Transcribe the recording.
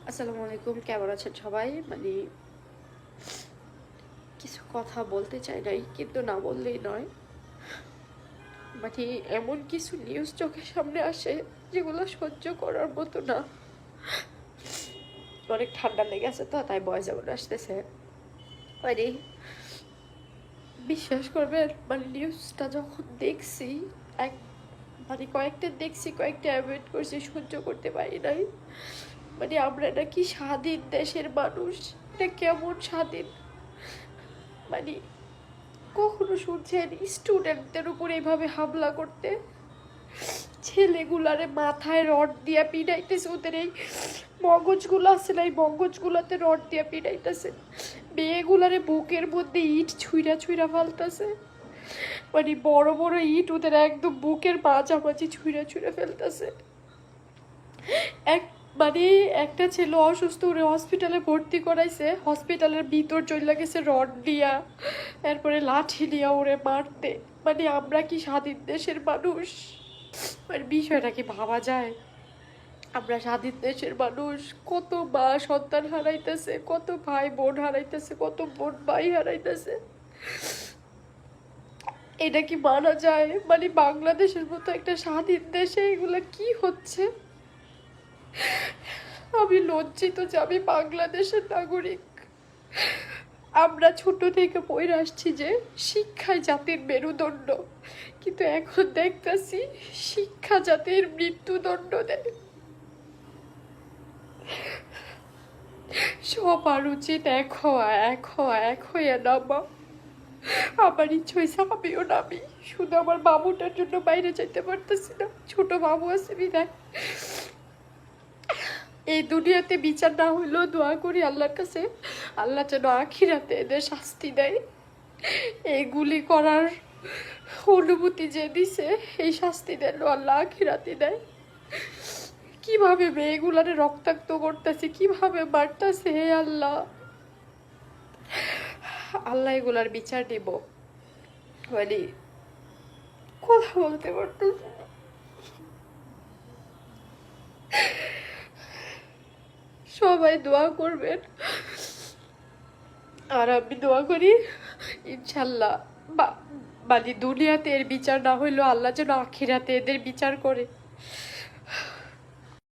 আসসালামু আলাইকুম, কেমন আছেন সবাই? কিছু কথা বলতে চাই নাই, কিন্তু না বললেই নয়। এমন কিছু নিউজ চোখের সামনে আসে যেগুলো সহ্য করার মতো না। অনেক ঠান্ডা লেগেছে তো, তাই ভয়েস যেমন আসতেছে। মানে বিশ্বাস করবেন, নিউজটা যখন দেখছি, এক কয়েকটা দেখছি, কয়েকটা অ্যাভয়েড করছি, সহ্য করতে পারি নাই। আমরা নাকি স্বাধীন দেশের মানুষ। এটা কেমন স্বাধীন? মানে কখনো শুনছেন স্টুডেন্টদের উপর এইভাবে হামলা করতে? ছেলেগুলারে মাথায় রড দিয়া পিটাইতেছে, ওদের এই মগজগুলো আছে না, এই মগজগুলাতে রড দিয়া পিটাইতেছে। মেয়েগুলারে বুকের মধ্যে ইট ছুঁড়া ছুঁড়া ফালতেছে। বড় বড় ইট ওদের একদম বুকের মাঝামাঝি ছুঁড়া ছুঁড়া ফেলতেছে। এক একটা ছেলে অসুস্থ, ওরে হসপিটালে ভর্তি করাইছে, হসপিটালের ভিতর চলে গেছে রড দিয়া, এরপরে লাঠি দিয়া ওরে মারতে। আমরা কি স্বাধীন দেশের মানুষ? বিষয়টা কি ভাবা যায়? আমরা স্বাধীন দেশের মানুষ, কত মা সন্তান হারাইতেছে, কত ভাই বোন হারাইতেছে, কত বোন ভাই হারাইতেছে। এটা কি মানা যায়? বাংলাদেশের মতো একটা স্বাধীন দেশে এগুলা কি হচ্ছে? আমি লজ্জিত যে আমি বাংলাদেশের নাগরিক। আমরা ছোট থেকে পড়ে আসছি যে শিক্ষায় জাতির মেরুদণ্ড, কিন্তু এখন দেখতেছি শিক্ষা জাতির মৃত্যুদণ্ড দেয়। সবার উচিত এক হওয়া, এক হওয়া, এক হইয়া নামা। আমার ইচ্ছে হয়েছে আমিও নামি, শুধু আমার বাবুটার জন্য বাইরে যেতে পারতেছি না। ছোট বাবু আছে বিদায়। এই দুনিয়াতে বিচার না হইলেও দোয়া করি আল্লাহর কাছে, আল্লাহ যেন আখিরাতে এদের শাস্তি দেয়। এইগুলি করার অনুমতি যে দিছে, এই শাস্তি দেন আল্লাহ আখিরাতে দেয়। কিভাবে মেয়েগুলারে রক্তাক্ত করতেছে, কিভাবে মারতেছে, হে আল্লাহ, আল্লাহ এগুলার বিচার দিব। কথা বলতে পারতেছি না। সবাই দোয়া করবেন, আর আমি দোয়া করি ইনশাল্লাহ দুনিয়াতে এর বিচার না হইলেও আল্লাহ যেন আখিরাতে এদের বিচার করে।